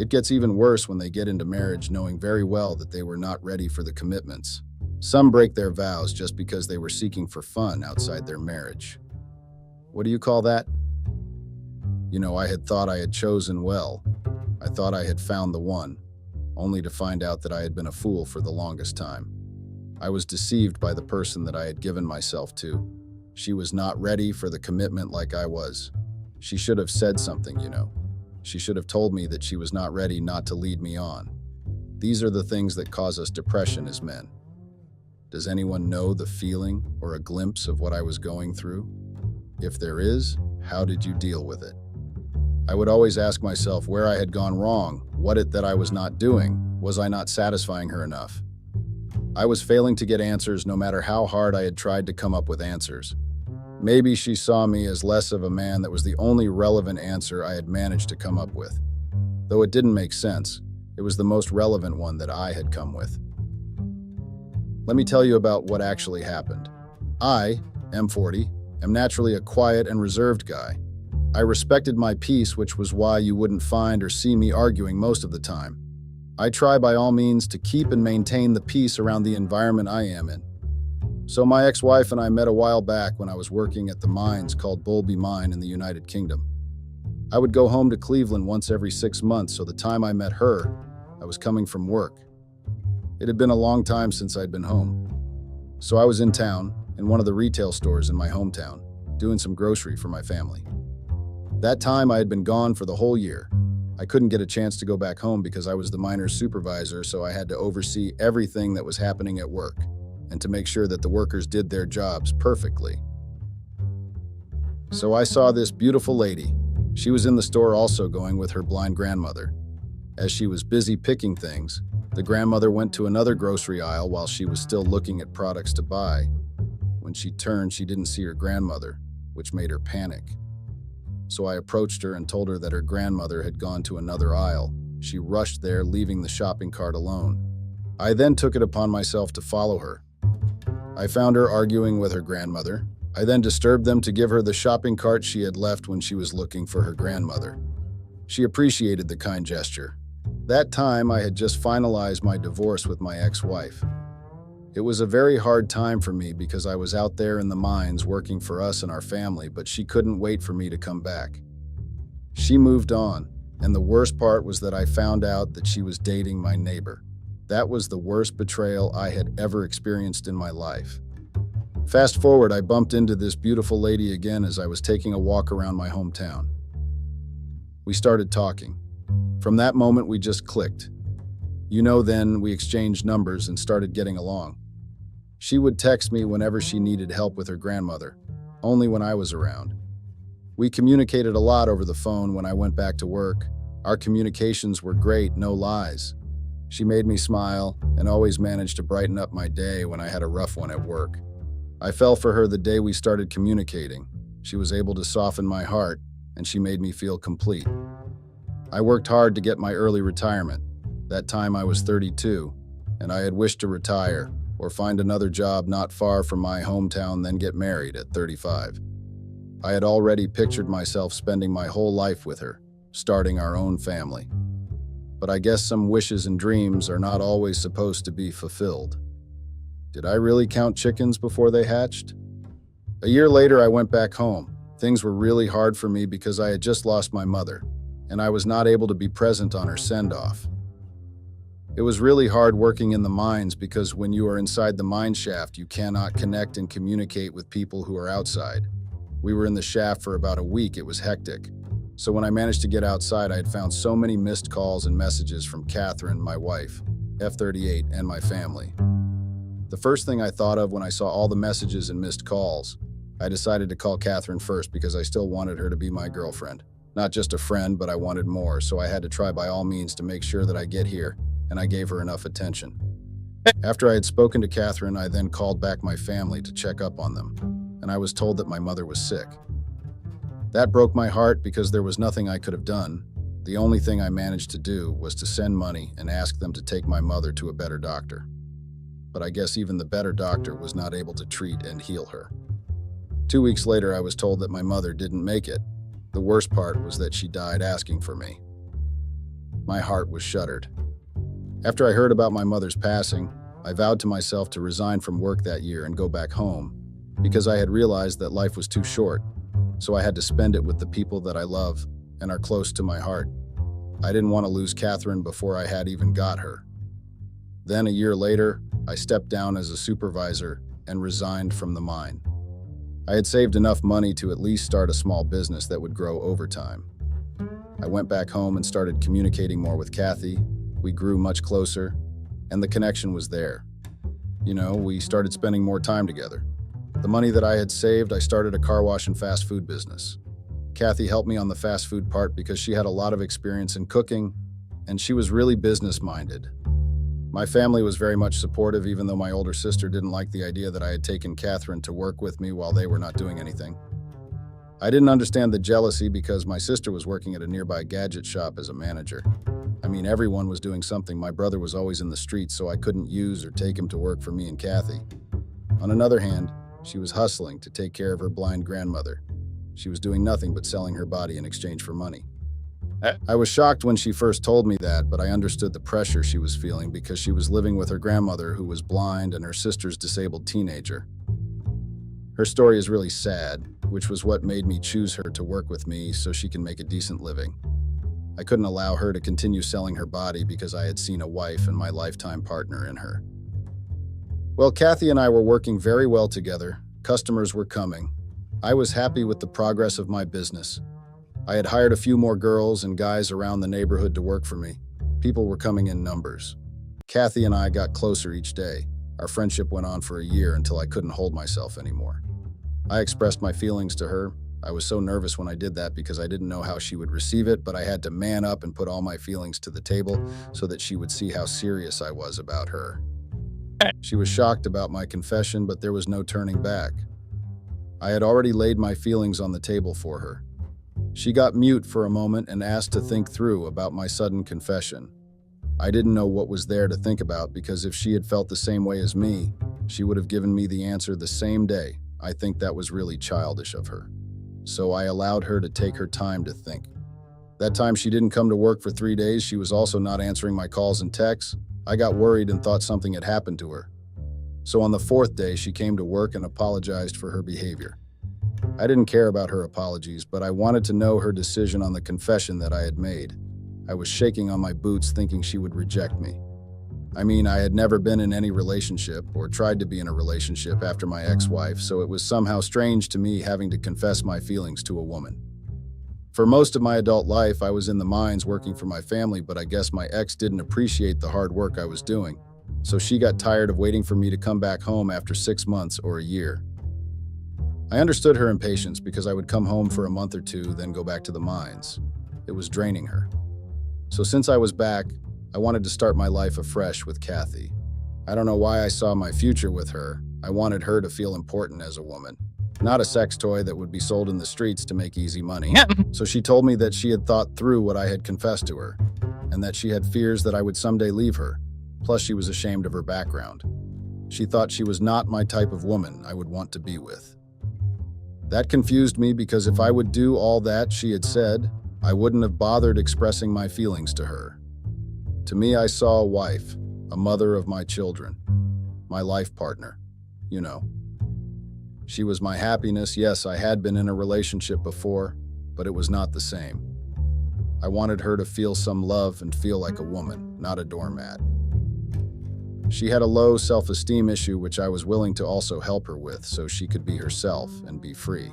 It gets even worse when they get into marriage knowing very well that they were not ready for the commitments. Some break their vows just because they were seeking for fun outside their marriage. What do you call that? I had thought I had chosen well. I thought I had found the one, only to find out that I had been a fool for the longest time. I was deceived by the person that I had given myself to. She was not ready for the commitment like I was. She should have said something, She should have told me that she was not ready not to lead me on. These are the things that cause us depression as men. Does anyone know the feeling or a glimpse of what I was going through? If there is, how did you deal with it? I would always ask myself where I had gone wrong, what it that I was not doing, was I not satisfying her enough? I was failing to get answers no matter how hard I had tried to come up with answers. Maybe she saw me as less of a man. That was the only relevant answer I had managed to come up with. Though it didn't make sense, it was the most relevant one that I had come with. Let me tell you about what actually happened. I, M40, am naturally a quiet and reserved guy. I respected my peace, which was why you wouldn't find or see me arguing most of the time. I try by all means to keep and maintain the peace around the environment I am in. So my ex-wife and I met a while back when I was working at the mines called Bowlby Mine in the United Kingdom. I would go home to Cleveland once every 6 months, so the time I met her, I was coming from work. It had been a long time since I'd been home. So I was in town, in one of the retail stores in my hometown, doing some grocery for my family. That time I had been gone for the whole year. I couldn't get a chance to go back home because I was the miner's supervisor, so I had to oversee everything that was happening at work and to make sure that the workers did their jobs perfectly. So I saw this beautiful lady. She was in the store also going with her blind grandmother. As she was busy picking things, the grandmother went to another grocery aisle while she was still looking at products to buy. When she turned, she didn't see her grandmother, which made her panic. So I approached her and told her that her grandmother had gone to another aisle. She rushed there, leaving the shopping cart alone. I then took it upon myself to follow her. I found her arguing with her grandmother. I then disturbed them to give her the shopping cart she had left when she was looking for her grandmother. She appreciated the kind gesture. That time, I had just finalized my divorce with my ex-wife. It was a very hard time for me because I was out there in the mines working for us and our family, but she couldn't wait for me to come back. She moved on, and the worst part was that I found out that she was dating my neighbor. That was the worst betrayal I had ever experienced in my life. Fast forward, I bumped into this beautiful lady again as I was taking a walk around my hometown. We started talking. From that moment, we just clicked. Then we exchanged numbers and started getting along. She would text me whenever she needed help with her grandmother, only when I was around. We communicated a lot over the phone when I went back to work. Our communications were great, no lies. She made me smile and always managed to brighten up my day when I had a rough one at work. I fell for her the day we started communicating. She was able to soften my heart, and she made me feel complete. I worked hard to get my early retirement. That time I was 32, and I had wished to retire or find another job not far from my hometown, then get married at 35. I had already pictured myself spending my whole life with her, starting our own family. But I guess some wishes and dreams are not always supposed to be fulfilled. Did I really count chickens before they hatched? A year later, I went back home. Things were really hard for me because I had just lost my mother, and I was not able to be present on her send-off. It was really hard working in the mines because when you are inside the mine shaft, you cannot connect and communicate with people who are outside. We were in the shaft for about a week. It was hectic. So when I managed to get outside, I had found so many missed calls and messages from Catherine, my wife, F38, and my family. The first thing I thought of when I saw all the messages and missed calls, I decided to call Catherine first because I still wanted her to be my girlfriend. Not just a friend, but I wanted more, so I had to try by all means to make sure that I get here, and I gave her enough attention. After I had spoken to Catherine, I then called back my family to check up on them, and I was told that my mother was sick. That broke my heart because there was nothing I could have done. The only thing I managed to do was to send money and ask them to take my mother to a better doctor. But I guess even the better doctor was not able to treat and heal her. 2 weeks later, I was told that my mother didn't make it. The worst part was that she died asking for me. My heart was shuttered. After I heard about my mother's passing, I vowed to myself to resign from work that year and go back home because I had realized that life was too short, so I had to spend it with the people that I love and are close to my heart. I didn't want to lose Catherine before I had even got her. Then a year later, I stepped down as a supervisor and resigned from the mine. I had saved enough money to at least start a small business that would grow over time. I went back home and started communicating more with Kathy. We grew much closer, and the connection was there. We started spending more time together. The money that I had saved, I started a car wash and fast food business. Kathy helped me on the fast food part because she had a lot of experience in cooking, and she was really business-minded. My family was very much supportive, even though my older sister didn't like the idea that I had taken Catherine to work with me while they were not doing anything. I didn't understand the jealousy because my sister was working at a nearby gadget shop as a manager. Everyone was doing something. My brother was always in the streets, so I couldn't use or take him to work for me and Kathy. On another hand, she was hustling to take care of her blind grandmother. She was doing nothing but selling her body in exchange for money. I was shocked when she first told me that, but I understood the pressure she was feeling because she was living with her grandmother who was blind and her sister's disabled teenager. Her story is really sad, which was what made me choose her to work with me so she can make a decent living. I couldn't allow her to continue selling her body because I had seen a wife and my lifetime partner in her. Well, Kathy and I were working very well together. Customers were coming. I was happy with the progress of my business. I had hired a few more girls and guys around the neighborhood to work for me. People were coming in numbers. Kathy and I got closer each day. Our friendship went on for a year until I couldn't hold myself anymore. I expressed my feelings to her. I was so nervous when I did that because I didn't know how she would receive it, but I had to man up and put all my feelings to the table so that she would see how serious I was about her. She was shocked about my confession, but there was no turning back. I had already laid my feelings on the table for her. She got mute for a moment and asked to think through about my sudden confession. I didn't know what was there to think about because if she had felt the same way as me, she would have given me the answer the same day. I think that was really childish of her. So I allowed her to take her time to think. That time she didn't come to work for 3 days. She was also not answering my calls and texts. I got worried and thought something had happened to her. So on the 4th day, she came to work and apologized for her behavior. I didn't care about her apologies, but I wanted to know her decision on the confession that I had made. I was shaking on my boots thinking she would reject me. I had never been in any relationship or tried to be in a relationship after my ex-wife, so it was somehow strange to me having to confess my feelings to a woman. For most of my adult life, I was in the mines working for my family, but I guess my ex didn't appreciate the hard work I was doing, so she got tired of waiting for me to come back home after 6 months or a year. I understood her impatience because I would come home for a month or 2, then go back to the mines. It was draining her. So since I was back, I wanted to start my life afresh with Kathy. I don't know why I saw my future with her. I wanted her to feel important as a woman, not a sex toy that would be sold in the streets to make easy money. So she told me that she had thought through what I had confessed to her, and that she had fears that I would someday leave her. Plus, she was ashamed of her background. She thought she was not my type of woman I would want to be with. That confused me because if I would do all that she had said, I wouldn't have bothered expressing my feelings to her. To me, I saw a wife, a mother of my children, my life partner, She was my happiness. Yes, I had been in a relationship before, but it was not the same. I wanted her to feel some love and feel like a woman, not a doormat. She had a low self-esteem issue which I was willing to also help her with so she could be herself and be free.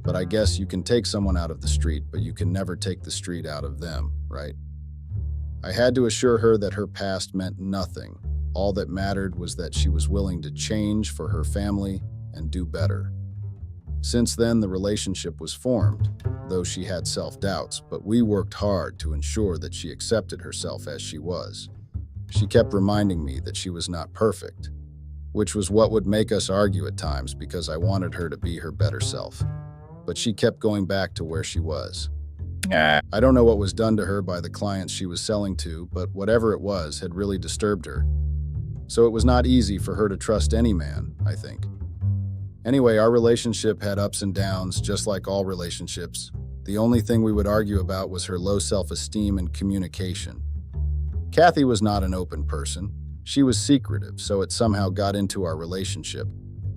But I guess you can take someone out of the street, but you can never take the street out of them, right? I had to assure her that her past meant nothing. All that mattered was that she was willing to change for her family and do better. Since then, the relationship was formed, though she had self-doubts, but we worked hard to ensure that she accepted herself as she was. She kept reminding me that she was not perfect, which was what would make us argue at times because I wanted her to be her better self. But she kept going back to where she was. I don't know what was done to her by the clients she was selling to, but whatever it was had really disturbed her. So it was not easy for her to trust any man, I think. Anyway, our relationship had ups and downs, just like all relationships. The only thing we would argue about was her low self-esteem and communication. Kathy was not an open person. She was secretive, so it somehow got into our relationship,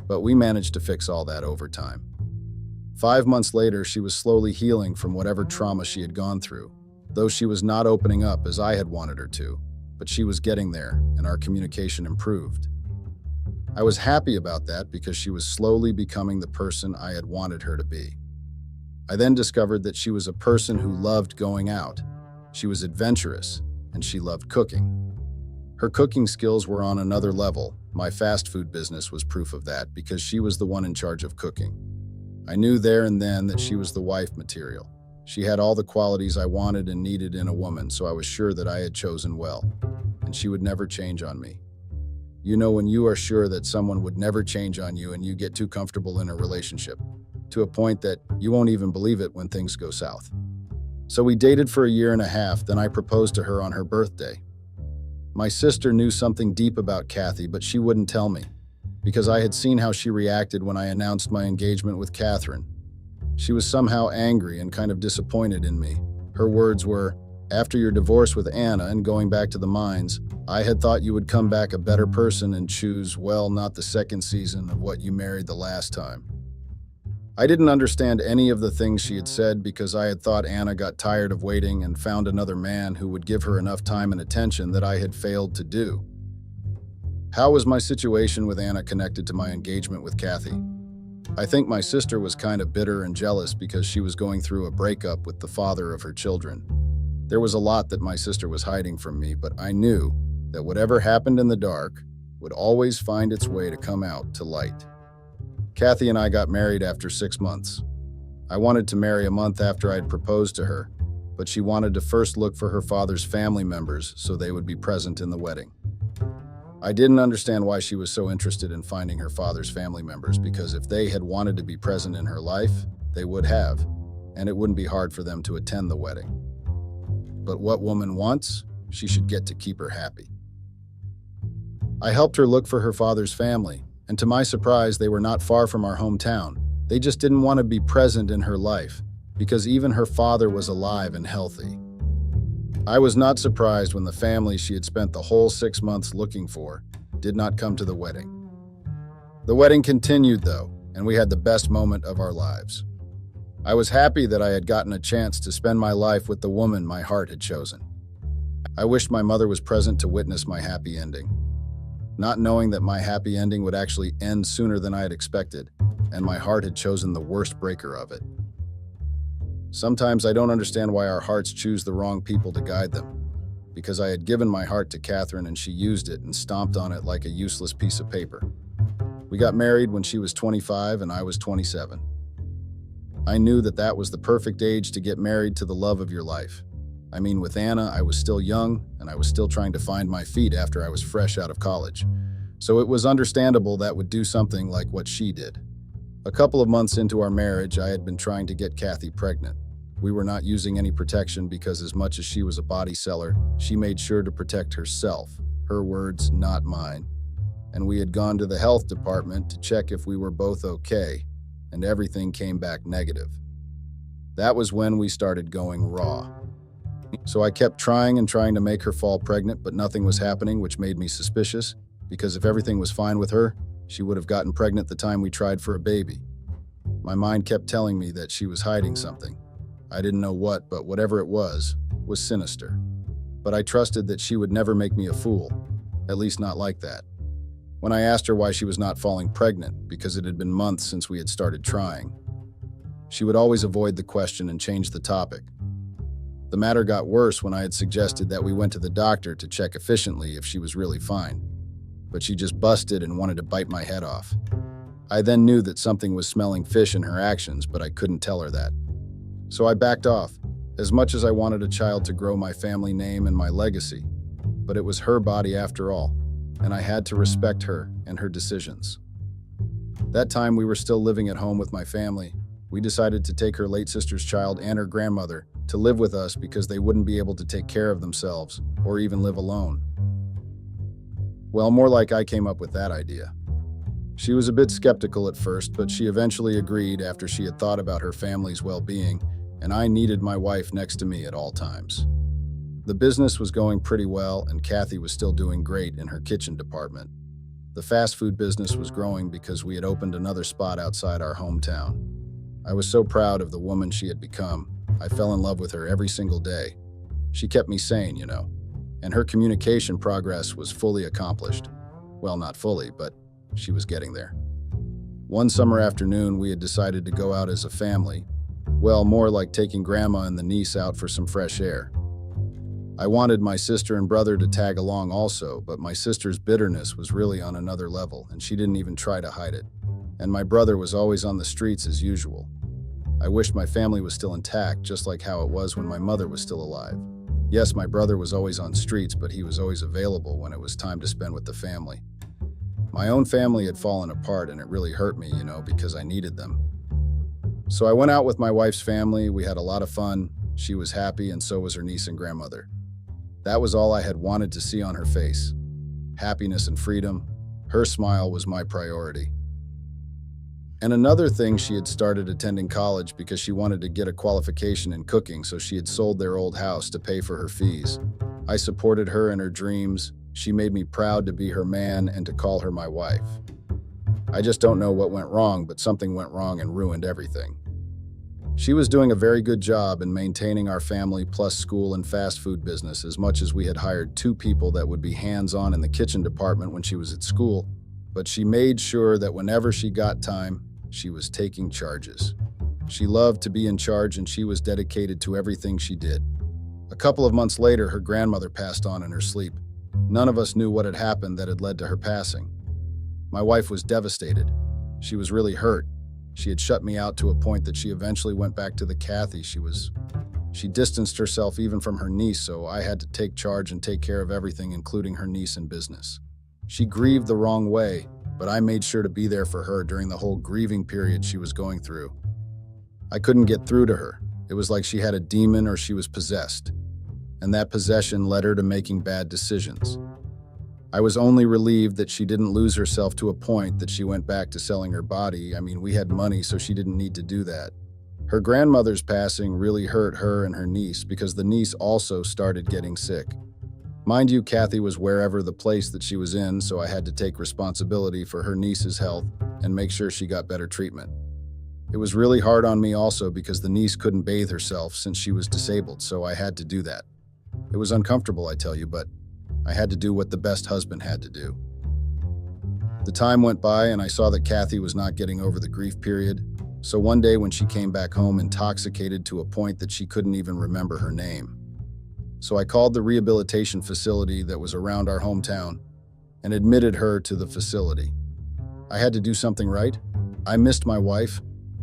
but we managed to fix all that over time. 5 months later, she was slowly healing from whatever trauma she had gone through, though she was not opening up as I had wanted her to, but she was getting there, and our communication improved. I was happy about that because she was slowly becoming the person I had wanted her to be. I then discovered that she was a person who loved going out. She was adventurous, and she loved cooking. Her cooking skills were on another level. My fast food business was proof of that because she was the one in charge of cooking. I knew there and then that she was the wife material. She had all the qualities I wanted and needed in a woman, so I was sure that I had chosen well, and she would never change on me. You know when you are sure that someone would never change on you and you get too comfortable in a relationship, to a point that you won't even believe it when things go south. So we dated for a year and a half, then I proposed to her on her birthday. My sister knew something deep about Kathy, but she wouldn't tell me, because I had seen how she reacted when I announced my engagement with Catherine. She was somehow angry and kind of disappointed in me. Her words were, "After your divorce with Anna and going back to the mines, I had thought you would come back a better person and choose, well, not the second season of what you married the last time." I didn't understand any of the things she had said because I had thought Anna got tired of waiting and found another man who would give her enough time and attention that I had failed to do. How was my situation with Anna connected to my engagement with Kathy? I think my sister was kind of bitter and jealous because she was going through a breakup with the father of her children. There was a lot that my sister was hiding from me, but I knew that whatever happened in the dark would always find its way to come out to light. Kathy and I got married after 6 months. I wanted to marry a month after I'd proposed to her, but she wanted to first look for her father's family members so they would be present in the wedding. I didn't understand why she was so interested in finding her father's family members, because if they had wanted to be present in her life, they would have, and it wouldn't be hard for them to attend the wedding. But what woman wants, she should get to keep her happy. I helped her look for her father's family, and to my surprise, they were not far from our hometown. They just didn't want to be present in her life, because even her father was alive and healthy. I was not surprised when the family she had spent the whole 6 months looking for did not come to the wedding. The wedding continued, though, and we had the best moment of our lives. I was happy that I had gotten a chance to spend my life with the woman my heart had chosen. I wished my mother was present to witness my happy ending. Not knowing that my happy ending would actually end sooner than I had expected, and my heart had chosen the worst breaker of it. Sometimes I don't understand why our hearts choose the wrong people to guide them, because I had given my heart to Catherine and she used it and stomped on it like a useless piece of paper. We got married when she was 25 and I was 27. I knew that that was the perfect age to get married to the love of your life. I mean, with Anna, I was still young, and I was still trying to find my feet after I was fresh out of college. So it was understandable that would do something like what she did. A couple of months into our marriage, I had been trying to get Kathy pregnant. We were not using any protection because as much as she was a body seller, she made sure to protect herself. Her words, not mine. And we had gone to the health department to check if we were both okay, and everything came back negative. That was when we started going raw. So I kept trying to make her fall pregnant, but nothing was happening, which made me suspicious, because if everything was fine with her, she would have gotten pregnant the time we tried for a baby. My mind kept telling me that she was hiding something. I didn't know what, but whatever it was sinister. But I trusted that she would never make me a fool, at least not like that. When I asked her why she was not falling pregnant, because it had been months since we had started trying, she would always avoid the question and change the topic. The matter got worse when I had suggested that we went to the doctor to check efficiently if she was really fine, but she just busted and wanted to bite my head off. I then knew that something was smelling fish in her actions, but I couldn't tell her that. So I backed off, as much as I wanted a child to grow my family name and my legacy, but it was her body after all, and I had to respect her and her decisions. That time we were still living at home with my family. We decided to take her late sister's child and her grandmother to live with us because they wouldn't be able to take care of themselves or even live alone. Well, more like I came up with that idea. She was a bit skeptical at first, but she eventually agreed after she had thought about her family's well-being, and I needed my wife next to me at all times. The business was going pretty well, and Kathy was still doing great in her kitchen department. The fast food business was growing because we had opened another spot outside our hometown. I was so proud of the woman she had become. I fell in love with her every single day. She kept me sane, and her communication progress was fully accomplished. Well, not fully, but she was getting there. One summer afternoon, we had decided to go out as a family. Well, more like taking Grandma and the niece out for some fresh air. I wanted my sister and brother to tag along also, but my sister's bitterness was really on another level, and she didn't even try to hide it. And my brother was always on the streets as usual. I wished my family was still intact, just like how it was when my mother was still alive. Yes, my brother was always on streets, but he was always available when it was time to spend with the family. My own family had fallen apart, and it really hurt me, because I needed them. So I went out with my wife's family. We had a lot of fun. She was happy, and so was her niece and grandmother. That was all I had wanted to see on her face. Happiness and freedom. Her smile was my priority. And another thing, she had started attending college because she wanted to get a qualification in cooking, so she had sold their old house to pay for her fees. I supported her in her dreams. She made me proud to be her man and to call her my wife. I just don't know what went wrong, but something went wrong and ruined everything. She was doing a very good job in maintaining our family plus school and fast food business, as much as we had hired 2 people that would be hands-on in the kitchen department when she was at school. But she made sure that whenever she got time, she was taking charges. She loved to be in charge, and she was dedicated to everything she did. A couple of months later, her grandmother passed on in her sleep. None of us knew what had happened that had led to her passing. My wife was devastated. She was really hurt. She had shut me out to a point that she eventually went back to the Kathy. She distanced herself even from her niece, so I had to take charge and take care of everything, including her niece and business. She grieved the wrong way, but I made sure to be there for her during the whole grieving period she was going through. I couldn't get through to her. It was like she had a demon or she was possessed, and that possession led her to making bad decisions. I was only relieved that she didn't lose herself to a point that she went back to selling her body. We had money, so she didn't need to do that. Her grandmother's passing really hurt her and her niece because the niece also started getting sick. Mind you, Kathy was wherever the place that she was in, so I had to take responsibility for her niece's health and make sure she got better treatment. It was really hard on me also because the niece couldn't bathe herself since she was disabled, so I had to do that. It was uncomfortable, I tell you, but I had to do what the best husband had to do. The time went by and I saw that Kathy was not getting over the grief period, so one day when she came back home intoxicated to a point that she couldn't even remember her name. So I called the rehabilitation facility that was around our hometown and admitted her to the facility. I had to do something right. I missed my wife.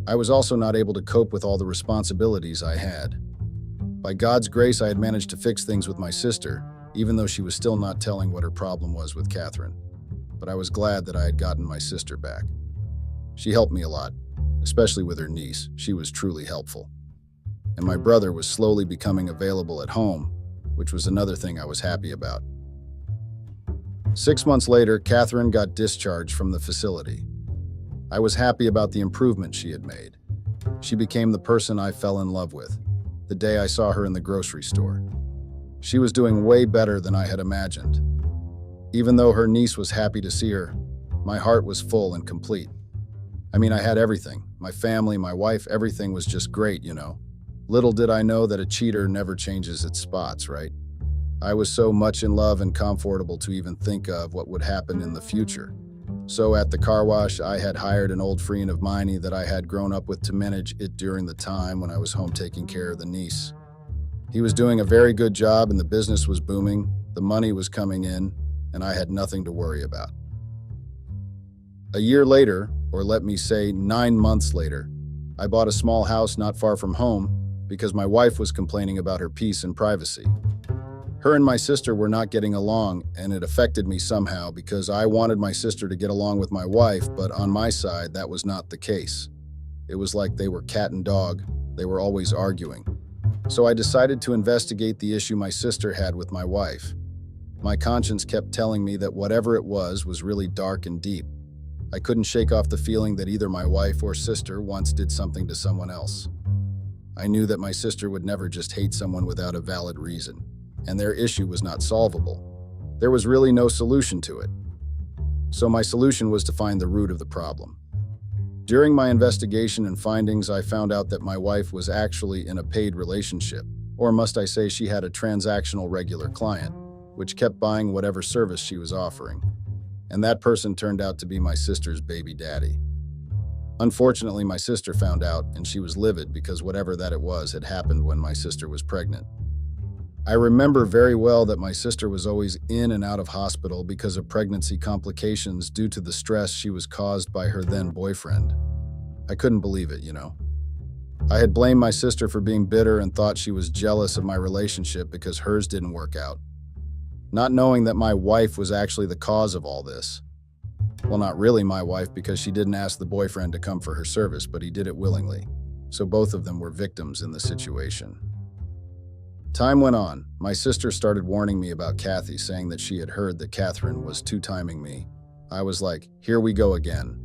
I was also not able to cope with all the responsibilities I had. By God's grace, I had managed to fix things with my sister, even though she was still not telling what her problem was with Catherine. But I was glad that I had gotten my sister back. She helped me a lot, especially with her niece. She was truly helpful. And my brother was slowly becoming available at home, which was another thing I was happy about. 6 months later, Catherine got discharged from the facility. I was happy about the improvement she had made. She became the person I fell in love with the day I saw her in the grocery store. She was doing way better than I had imagined. Even though her niece was happy to see her, my heart was full and complete. I had everything. My family, my wife, everything was just great, Little did I know that a cheater never changes its spots, right? I was so much in love and comfortable to even think of what would happen in the future. So at the car wash, I had hired an old friend of mine that I had grown up with to manage it during the time when I was home taking care of the niece. He was doing a very good job and the business was booming, the money was coming in, and I had nothing to worry about. A year later, or let me say 9 months later, I bought a small house not far from home because my wife was complaining about her peace and privacy. Her and my sister were not getting along, and it affected me somehow because I wanted my sister to get along with my wife, but on my side, that was not the case. It was like they were cat and dog. They were always arguing. So I decided to investigate the issue my sister had with my wife. My conscience kept telling me that whatever it was really dark and deep. I couldn't shake off the feeling that either my wife or sister once did something to someone else. I knew that my sister would never just hate someone without a valid reason, and their issue was not solvable. There was really no solution to it. So my solution was to find the root of the problem. During my investigation and findings, I found out that my wife was actually in a paid relationship, or must I say she had a transactional regular client, which kept buying whatever service she was offering. And that person turned out to be my sister's baby daddy. Unfortunately, my sister found out, and she was livid because whatever that it was had happened when my sister was pregnant. I remember very well that my sister was always in and out of hospital because of pregnancy complications due to the stress she was caused by her then boyfriend. I couldn't believe it. I had blamed my sister for being bitter and thought she was jealous of my relationship because hers didn't work out, not knowing that my wife was actually the cause of all this. Well, not really my wife because she didn't ask the boyfriend to come for her service, but he did it willingly. So both of them were victims in the situation. Time went on. My sister started warning me about Kathy, saying that she had heard that Catherine was two-timing me. I was like, here we go again.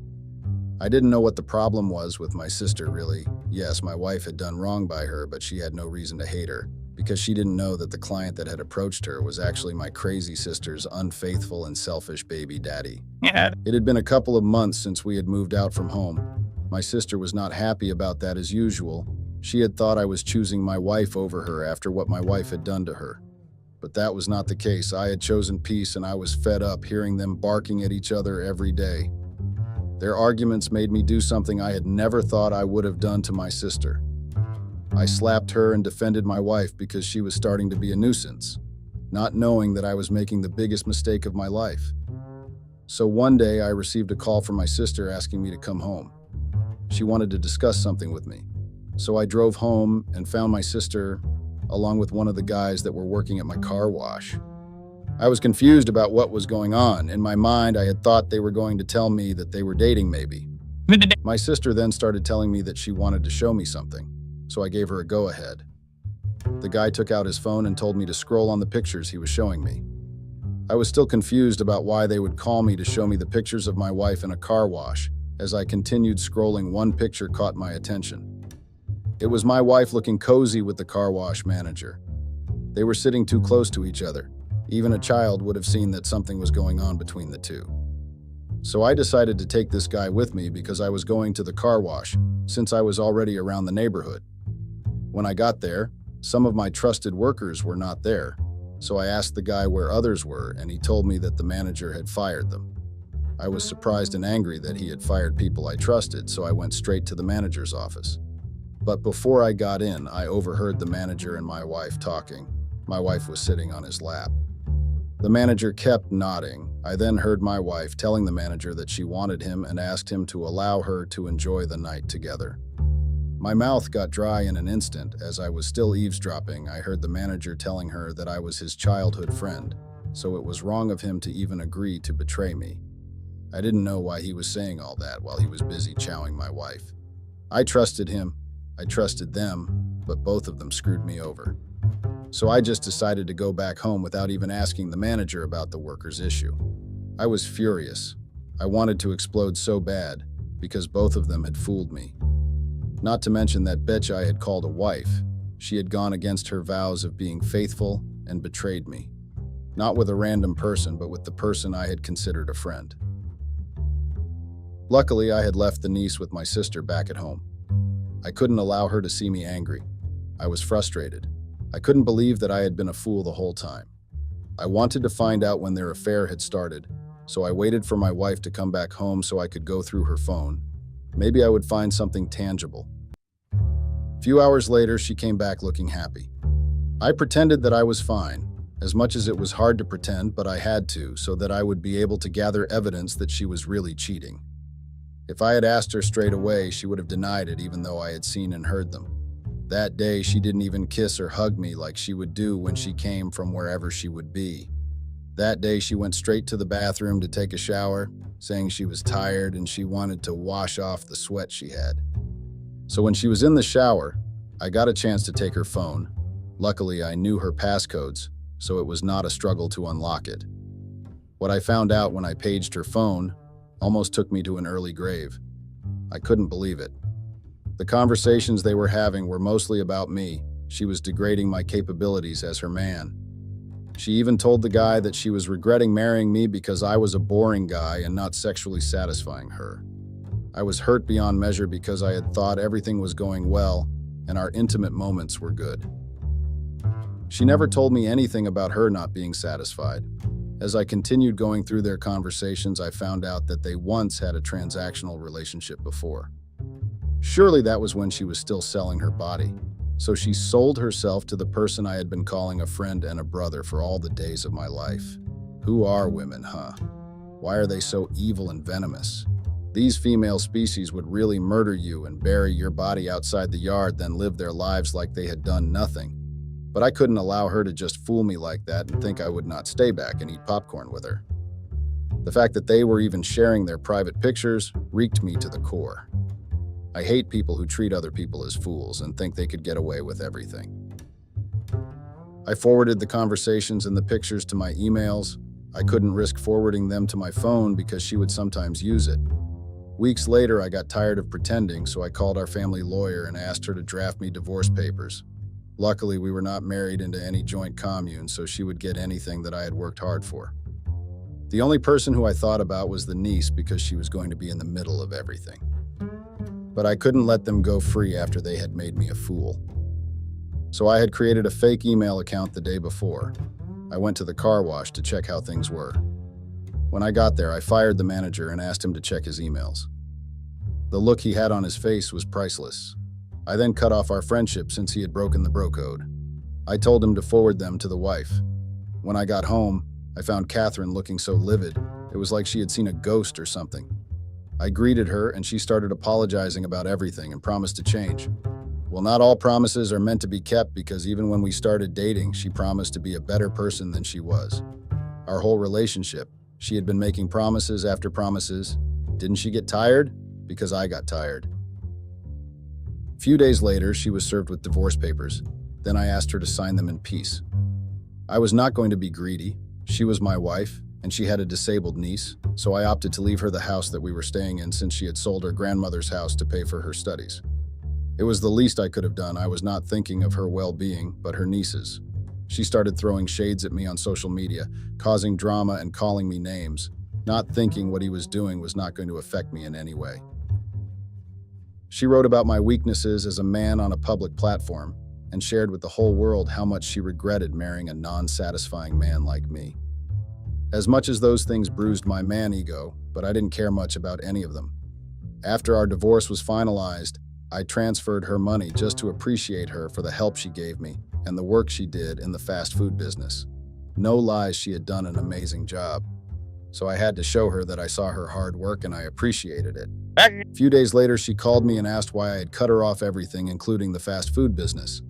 I didn't know what the problem was with my sister, really. Yes, my wife had done wrong by her, but she had no reason to hate her, because she didn't know that the client that had approached her was actually my crazy sister's unfaithful and selfish baby daddy. It had been a couple of months since we had moved out from home. My sister was not happy about that as usual. She had thought I was choosing my wife over her after what my wife had done to her. But that was not the case. I had chosen peace and I was fed up hearing them barking at each other every day. Their arguments made me do something I had never thought I would have done to my sister. I slapped her and defended my wife because she was starting to be a nuisance, not knowing that I was making the biggest mistake of my life. So one day I received a call from my sister asking me to come home. She wanted to discuss something with me. So I drove home and found my sister along with one of the guys that were working at my car wash. I was confused about what was going on. In my mind, I had thought they were going to tell me that they were dating maybe. My sister then started telling me that she wanted to show me something, so I gave her a go-ahead. The guy took out his phone and told me to scroll on the pictures he was showing me. I was still confused about why they would call me to show me the pictures of my wife in a car wash. As I continued scrolling, one picture caught my attention. It was my wife looking cozy with the car wash manager. They were sitting too close to each other. Even a child would have seen that something was going on between the two. So I decided to take this guy with me because I was going to the car wash, since I was already around the neighborhood. When I got there, some of my trusted workers were not there, so I asked the guy where others were, and he told me that the manager had fired them. I was surprised and angry that he had fired people I trusted, so I went straight to the manager's office. But before I got in, I overheard the manager and my wife talking. My wife was sitting on his lap. The manager kept nodding. I then heard my wife telling the manager that she wanted him and asked him to allow her to enjoy the night together. My mouth got dry in an instant. As I was still eavesdropping, I heard the manager telling her that I was his childhood friend, so it was wrong of him to even agree to betray me. I didn't know why he was saying all that while he was busy chowing my wife. I trusted him, I trusted them, but both of them screwed me over. So I just decided to go back home without even asking the manager about the workers' issue. I was furious. I wanted to explode so bad because both of them had fooled me. Not to mention that bitch I had called a wife. She had gone against her vows of being faithful and betrayed me. Not with a random person, but with the person I had considered a friend. Luckily, I had left the niece with my sister back at home. I couldn't allow her to see me angry. I was frustrated. I couldn't believe that I had been a fool the whole time. I wanted to find out when their affair had started, so I waited for my wife to come back home so I could go through her phone. Maybe I would find something tangible. A few hours later, she came back looking happy. I pretended that I was fine, as much as it was hard to pretend, but I had to, so that I would be able to gather evidence that she was really cheating. If I had asked her straight away, she would have denied it, even though I had seen and heard them. That day, she didn't even kiss or hug me like she would do when she came from wherever she would be. That day, she went straight to the bathroom to take a shower, saying she was tired and she wanted to wash off the sweat she had. So when she was in the shower, I got a chance to take her phone. Luckily, I knew her passcodes, so it was not a struggle to unlock it. What I found out when I paged her phone almost took me to an early grave. I couldn't believe it. The conversations they were having were mostly about me. She was degrading my capabilities as her man. She even told the guy that she was regretting marrying me because I was a boring guy and not sexually satisfying her. I was hurt beyond measure because I had thought everything was going well and our intimate moments were good. She never told me anything about her not being satisfied. As I continued going through their conversations, I found out that they once had a transactional relationship before. Surely that was when she was still selling her body. So she sold herself to the person I had been calling a friend and a brother for all the days of my life. Who are women, huh? Why are they so evil and venomous? These female species would really murder you and bury your body outside the yard, then live their lives like they had done nothing. But I couldn't allow her to just fool me like that and think I would not stay back and eat popcorn with her. The fact that they were even sharing their private pictures reeked me to the core. I hate people who treat other people as fools and think they could get away with everything. I forwarded the conversations and the pictures to my emails. I couldn't risk forwarding them to my phone because she would sometimes use it. Weeks later, I got tired of pretending, so I called our family lawyer and asked her to draft me divorce papers. Luckily, we were not married into any joint commune, so she would get anything that I had worked hard for. The only person who I thought about was the niece because she was going to be in the middle of everything. But I couldn't let them go free after they had made me a fool. So I had created a fake email account the day before. I went to the car wash to check how things were. When I got there, I fired the manager and asked him to check his emails. The look he had on his face was priceless. I then cut off our friendship since he had broken the bro code. I told him to forward them to the wife. When I got home, I found Catherine looking so livid. It was like she had seen a ghost or something. I greeted her and she started apologizing about everything and promised to change. Well, not all promises are meant to be kept because even when we started dating, she promised to be a better person than she was. Our whole relationship, she had been making promises after promises. Didn't she get tired? Because I got tired. A few days later, she was served with divorce papers. Then I asked her to sign them in peace. I was not going to be greedy. She was my wife, and she had a disabled niece, so I opted to leave her the house that we were staying in since she had sold her grandmother's house to pay for her studies. It was the least I could have done. I was not thinking of her well-being, but her niece's. She started throwing shades at me on social media, causing drama and calling me names, not thinking what he was doing was not going to affect me in any way. She wrote about my weaknesses as a man on a public platform and shared with the whole world how much she regretted marrying a non-satisfying man like me. As much as those things bruised my man ego, but I didn't care much about any of them. After our divorce was finalized, I transferred her money just to appreciate her for the help she gave me and the work she did in the fast food business. No lies, she had done an amazing job. So I had to show her that I saw her hard work and I appreciated it. A few days later, she called me and asked why I had cut her off everything, including the fast food business.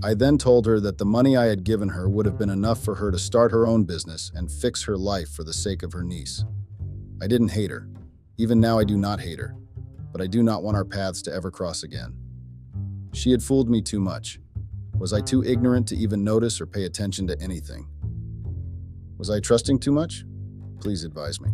I then told her that the money I had given her would have been enough for her to start her own business and fix her life for the sake of her niece. I didn't hate her. Even now, I do not hate her. But I do not want our paths to ever cross again. She had fooled me too much. Was I too ignorant to even notice or pay attention to anything? Was I trusting too much? Please advise me.